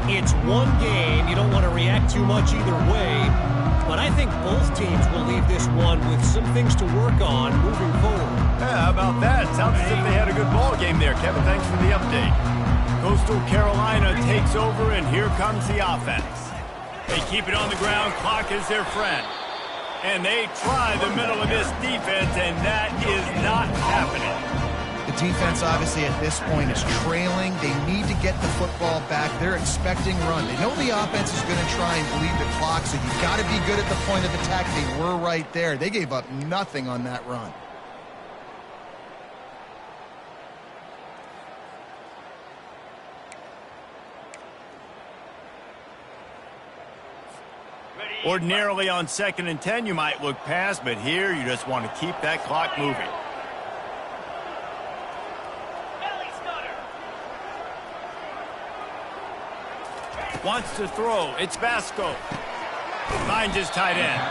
It's one game you don't want to react too much either way, but I think both teams will leave this one with some things to work on moving forward. Yeah, how about that? Sounds as if they had a good ball game there. Kevin, thanks for the update. Coastal Carolina takes over, and here comes the offense. They keep it on the ground. Clock is their friend. And they try the middle of this defense, and that is not happening. The defense, obviously, at this point is trailing. They need to get the football back. They're expecting run. They know the offense is going to try and bleed the clock, so you've got to be good at the point of attack. They were right there. They gave up nothing on that run. Ordinarily on 2nd and 10, you might look past, but here you just want to keep that clock moving. Wants to throw. It's Vasco. Finds his tight end.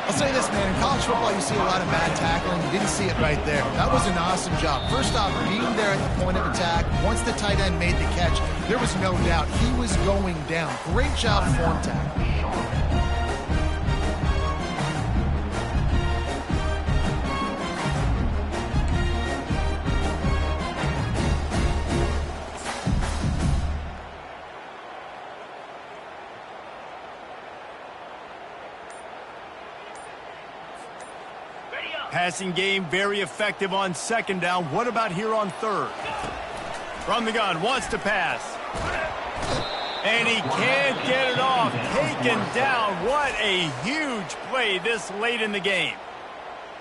I'll say this, man. In college football, you see a lot of bad tackling. You didn't see it right there. That was an awesome job. First off, being there at the point of attack. Once the tight end made the catch, there was no doubt he was going down. Great job form tackle. Passing game very effective on 2nd down. What about here on 3rd? From the gun, wants to pass. And he can't get it off. Taken down. What a huge play this late in the game.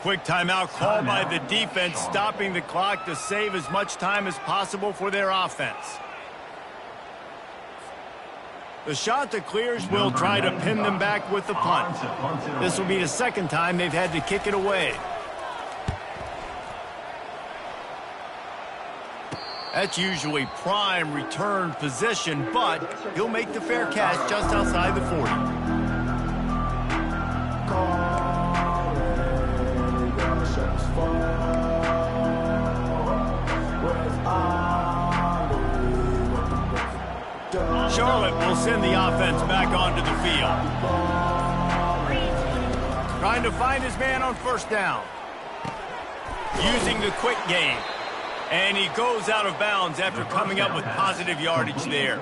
Quick timeout called by the defense, stopping the clock to save as much time as possible for their offense. The Chanticleers will try to pin them back with the punt. This will be the 2nd time they've had to kick it away. That's usually prime return position, but he'll make the fair catch just outside the 40. Charlotte will send the offense back onto the field. Trying to find his man on 1st down. Using the quick game. And he goes out of bounds after coming up with positive yardage there.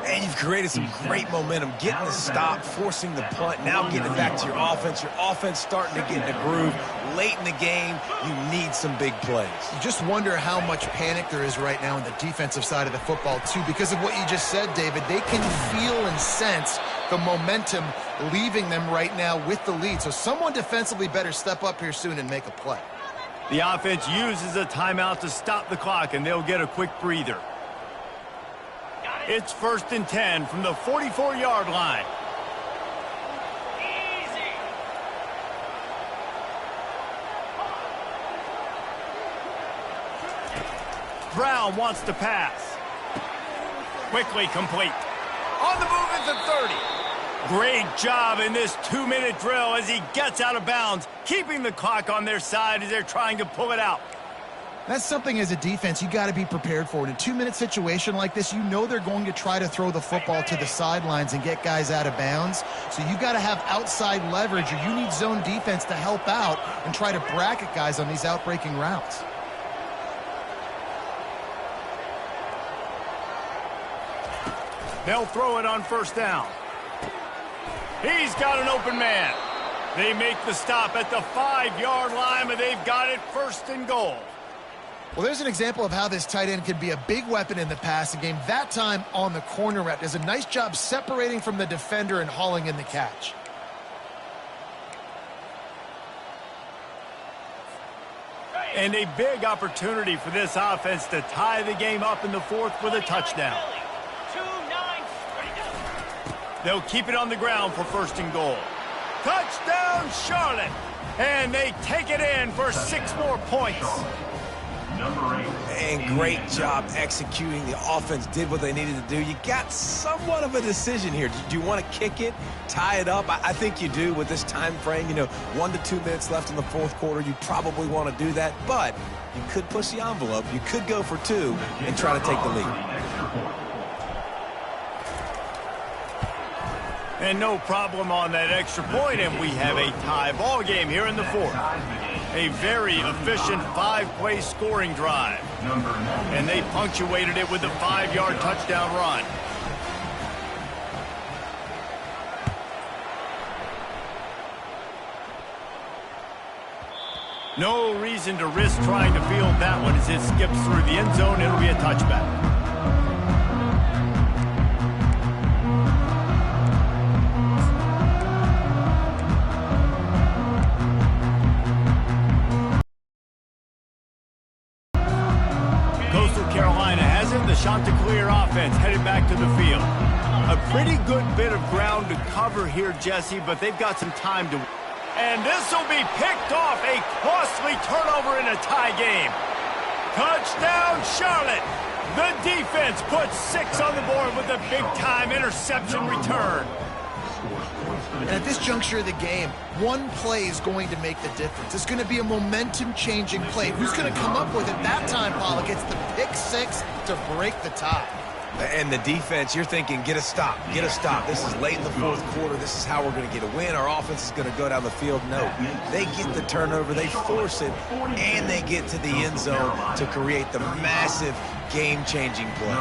And you've created some great momentum, getting the stop, forcing the punt, now getting it back to your offense. Your offense starting to get in the groove. Late in the game, you need some big plays. You just wonder how much panic there is right now on the defensive side of the football, too, because of what you just said, David. They can feel and sense the momentum leaving them right now with the lead. So someone defensively better step up here soon and make a play. The offense uses a timeout to stop the clock, and they'll get a quick breather. It's 1st and 10 from the 44-yard line. Easy. Brown wants to pass. Quickly complete. On the move at the 30. Great job in this 2-minute drill as he gets out of bounds, keeping the clock on their side as they're trying to pull it out. That's something as a defense you got to be prepared for. In a 2-minute situation like this, you know they're going to try to throw the football to the sidelines and get guys out of bounds. So you got to have outside leverage, or you need zone defense to help out and try to bracket guys on these outbreaking routes. They'll throw it on 1st down. He's got an open man. They make the stop at the 5-yard line, but they've got it 1st and goal. Well, there's an example of how this tight end can be a big weapon in the passing game. That time on the corner route does a nice job separating from the defender and hauling in the catch. And a big opportunity for this offense to tie the game up in the 4th with a touchdown. They'll keep it on the ground for 1st and goal. Touchdown, Charlotte! And they take it in for 6 more points. And great job executing. The offense did what they needed to do. You got somewhat of a decision here. Do you want to kick it, tie it up? I think you do with this time frame. 1 to 2 minutes left in the 4th quarter. You probably want to do that, but you could push the envelope. You could go for 2 and try to take the lead. And no problem on that extra point, and we have a tie ball game here in the fourth. A very efficient 5-play scoring drive. And they punctuated it with a 5-yard touchdown run. No reason to risk trying to field that one as it skips through the end zone. It'll be a touchback. The Chanticleer offense headed back to the field. A pretty good bit of ground to cover here, Jesse, but they've got some time to... And this will be picked off. A costly turnover in a tie game. Touchdown, Charlotte. The defense puts 6 on the board with a big-time interception return. And at this juncture of the game, one play is going to make the difference. It's going to be a momentum-changing play. Who's going to come up with it that time, Pollock? It's the pick 6 to break the tie. And the defense, you're thinking, get a stop, get a stop. This is late in the fourth quarter. This is how we're going to get a win. Our offense is going to go down the field. No, they get the turnover, they force it, and they get to the end zone to create the massive game-changing play.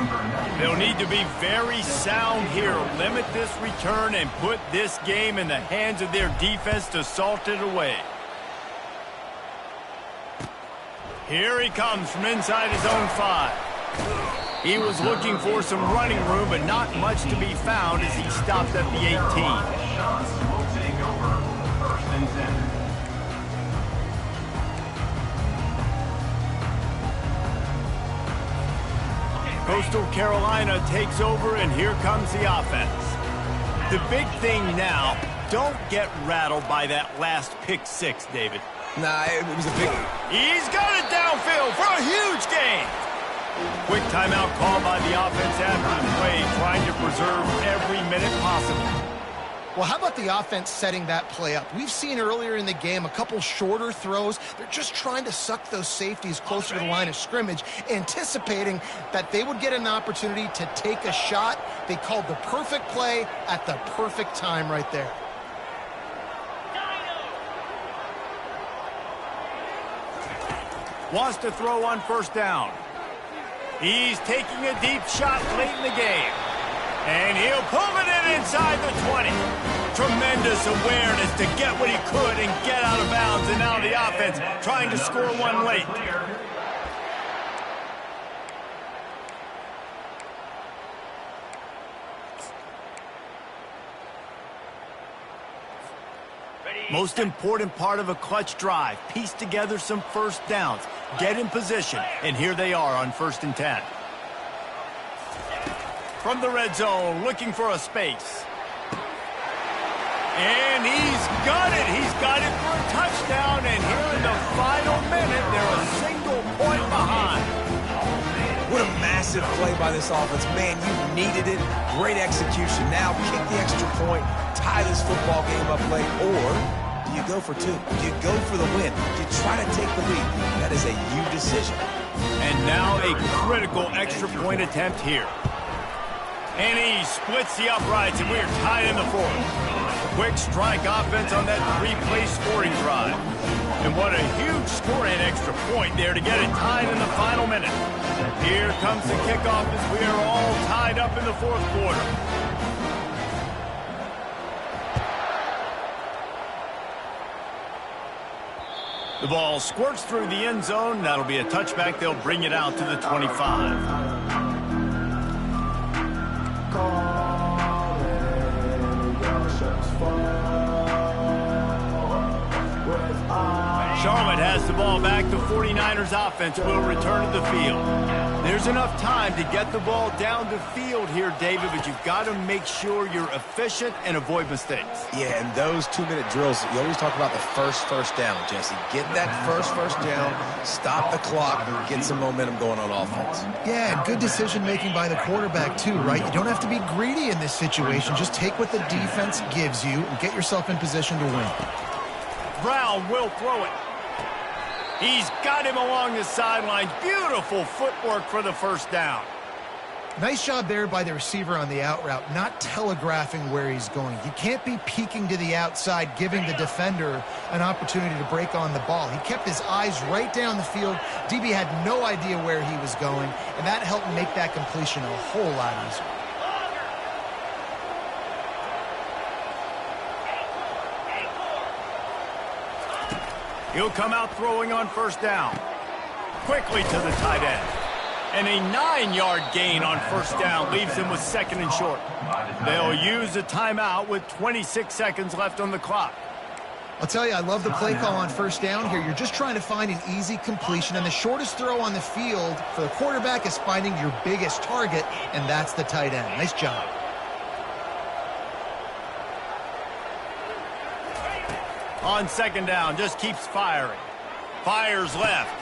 They'll need to be very sound here. Limit this return and put this game in the hands of their defense to salt it away. Here he comes from inside his own 5. He was looking for some running room, but not much to be found as he stopped at the 18. Will take over 1st and 10. Coastal Carolina takes over, and here comes the offense. The big thing now, don't get rattled by that last pick 6, David. Nah, it was a big... He's got it downfield for a huge gain. Quick timeout called by the offense after the play, trying to preserve every minute possible. Well, how about the offense setting that play up? We've seen earlier in the game a couple shorter throws. They're just trying to suck those safeties closer to the line of scrimmage, anticipating that they would get an opportunity to take a shot. They called the perfect play at the perfect time right there. Wants to throw on 1st down. He's taking a deep shot late in the game. And he'll pull it in inside the 20. Tremendous awareness to get what he could and get out of bounds. And now the offense trying to score one late. Most important part of a clutch drive. Piece together some 1st downs. Get in position. And here they are on 1st and 10. From the red zone, looking for a space. And he's got it. He's got it for a touchdown. And here in the final minute, they're a single point behind. What a massive play by this offense. Man, you needed it. Great execution. Now kick the extra point, tie this football game up late, or do you go for 2? Do you go for the win? Do you try to take the lead? That is a you decision. And now a critical extra point attempt here. And he splits the uprights, and we're tied in the 4th. Quick strike offense on that 3-play scoring drive. And what a huge scoring extra point there to get it tied in the final minute. Here comes the kickoff as we are all tied up in the 4th quarter. The ball squirts through the end zone. That'll be a touchback. They'll bring it out to the 25. Charlotte has the ball back. The 49ers offense will return to the field. There's enough time to get the ball down the field here, David, but you've got to make sure you're efficient and avoid mistakes. Yeah, and those 2-minute drills, you always talk about the first down, Jesse. Get that first down, stop the clock, and get some momentum going on offense. Yeah, and good decision-making by the quarterback, too, right? You don't have to be greedy in this situation. Just take what the defense gives you and get yourself in position to win. Brown will throw it. He's got him along the sidelines. Beautiful footwork for the 1st down. Nice job there by the receiver on the out route, not telegraphing where he's going. You can't be peeking to the outside, giving the defender an opportunity to break on the ball. He kept his eyes right down the field. DB had no idea where he was going, and that helped make that completion a whole lot easier. He'll come out throwing on first down. Quickly to the tight end. And a 9-yard gain on first down leaves him with second and short. They'll use a timeout with 26 seconds left on the clock. I'll tell you, I love the play call on first down here. You're just trying to find an easy completion, and the shortest throw on the field for the quarterback is finding your biggest target, and that's the tight end. Nice job. On second down, just keeps firing. Fires left.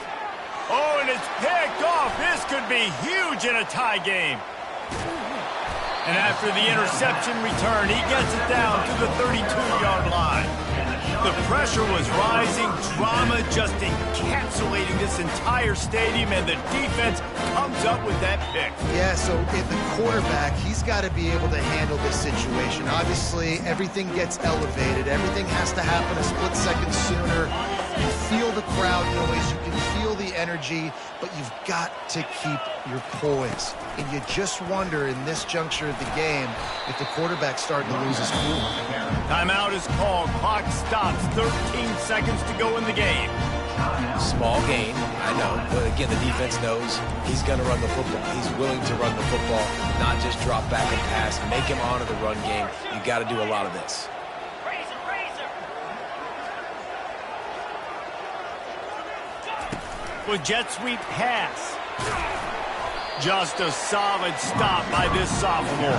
Oh, and it's picked off. This could be huge in a tie game. And after the interception return, he gets it down to the 32-yard line. The pressure was rising, drama just encapsulating this entire stadium, and the defense comes up with that pick. Yeah, so if the quarterback, he's got to be able to handle this situation. Obviously, everything gets elevated. Everything has to happen a split second sooner. You feel the crowd noise. You can feel the energy, but you've got to keep your poise. And you just wonder in this juncture of the game if the quarterback's starting to lose his cool. Timeout is called. Clock stops. 13 seconds to go in the game. Small gain, I know, but again, the defense knows he's going to run the football. He's willing to run the football, not just drop back and pass, make him honor the run game. You got to do a lot of this. With jet sweep pass. Just a solid stop by this sophomore.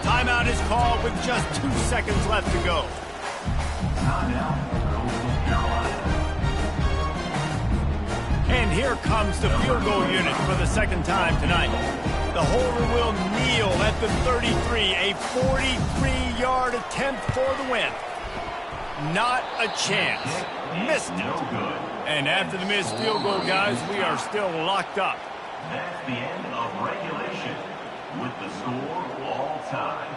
Timeout is called with just 2 seconds left to go. And here comes the field goal unit for the second time tonight. The holder will kneel at the 33, a 43-yard attempt for the win. Not a chance. Missed it. And after the missed field goal, guys, we are still locked up. That's the end of regulation with the score all time.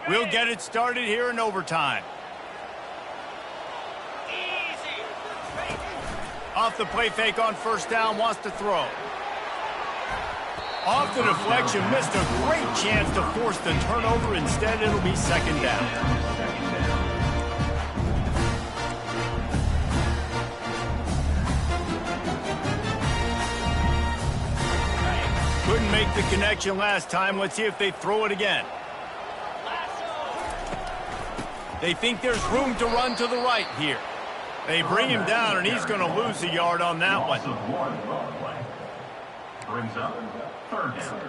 We'll get it started here in overtime. Easy. Off the play fake on first down, wants to throw. Off the deflection, missed a great chance to force the turnover. Instead, it'll be second down. Couldn't make the connection last time. Let's see if they throw it again. They think there's room to run to the right here. They bring him down, and he's going to lose a yard on that one. Brings up third down.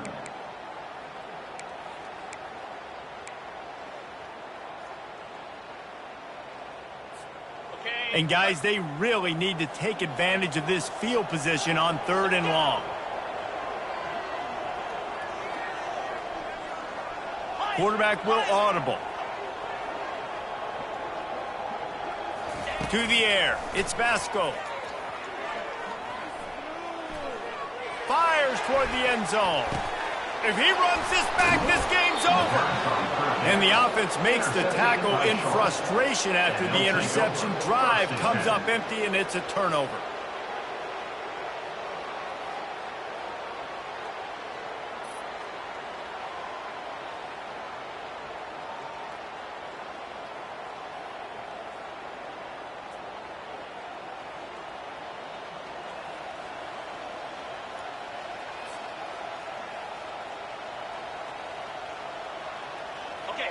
And, guys, they really need to take advantage of this field position on third and long. Quarterback will audible. To the air. It's Vasco. Fires toward the end zone. If he runs this back, this game's over. And the offense makes the tackle in frustration after the interception. Drive comes up empty, and it's a turnover.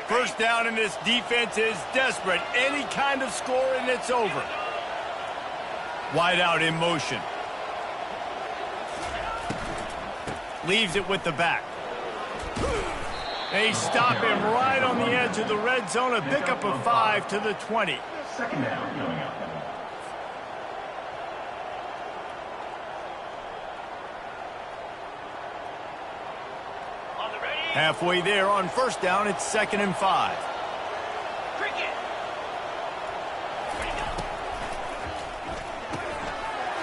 First down, and this defense is desperate. Any kind of score, and it's over. Wide out in motion. Leaves it with the back. They stop him right on the edge of the red zone. A pickup of 5 to the 20. Second down coming up. On the ready. Halfway there on first down, it's 2nd and 5. Cricket.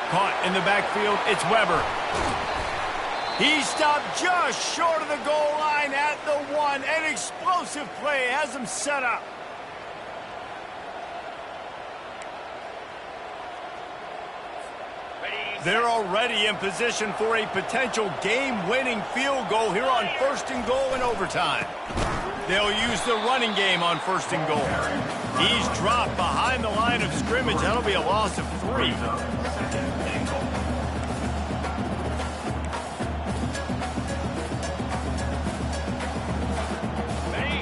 Caught in the backfield, it's Weber. He stopped just short of the goal line at the 1. An explosive play has him set up. Ready. They're already in position for a potential game-winning field goal here on 1st and goal in overtime. They'll use the running game on 1st and goal. He's dropped behind the line of scrimmage. That'll be a loss of 3.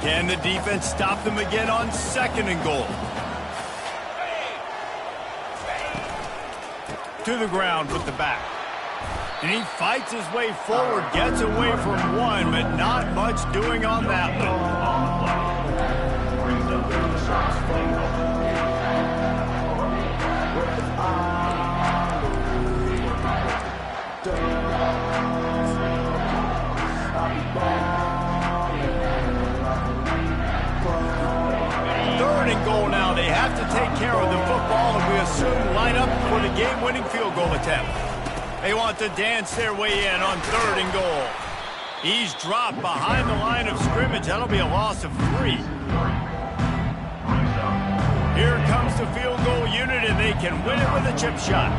Can the defense stop them again on 2nd and goal? To the ground with the back. And he fights his way forward, gets away from 1, but not much doing on that one. Brings up the first play goal. And goal now. They have to take care of the football, and we assume line up for the game-winning field goal attempt. They want to dance their way in on 3rd and goal. He's dropped behind the line of scrimmage. That'll be a loss of 3. Here comes the field goal unit, and they can win it with a chip shot.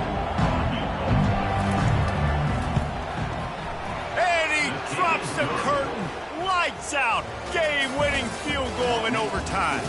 And he drops the curtain. Lights out. Game-winning field goal in overtime.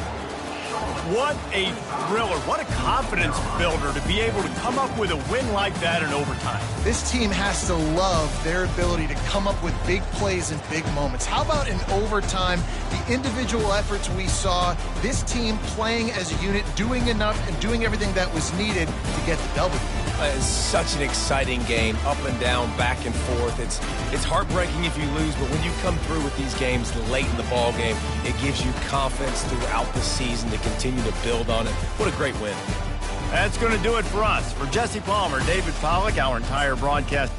What a thriller. What a confidence builder to be able to come up with a win like that in overtime. This team has to love their ability to come up with big plays in big moments. How about in overtime, the individual efforts we saw, this team playing as a unit, doing enough and doing everything that was needed to get the W. It's such an exciting game, up and down, back and forth. It's heartbreaking if you lose, but when you come through with these games late in the ball game, it gives you confidence throughout the season to continue to build on it. What a great win. That's going to do it for us. For Jesse Palmer, David Pollack, our entire broadcast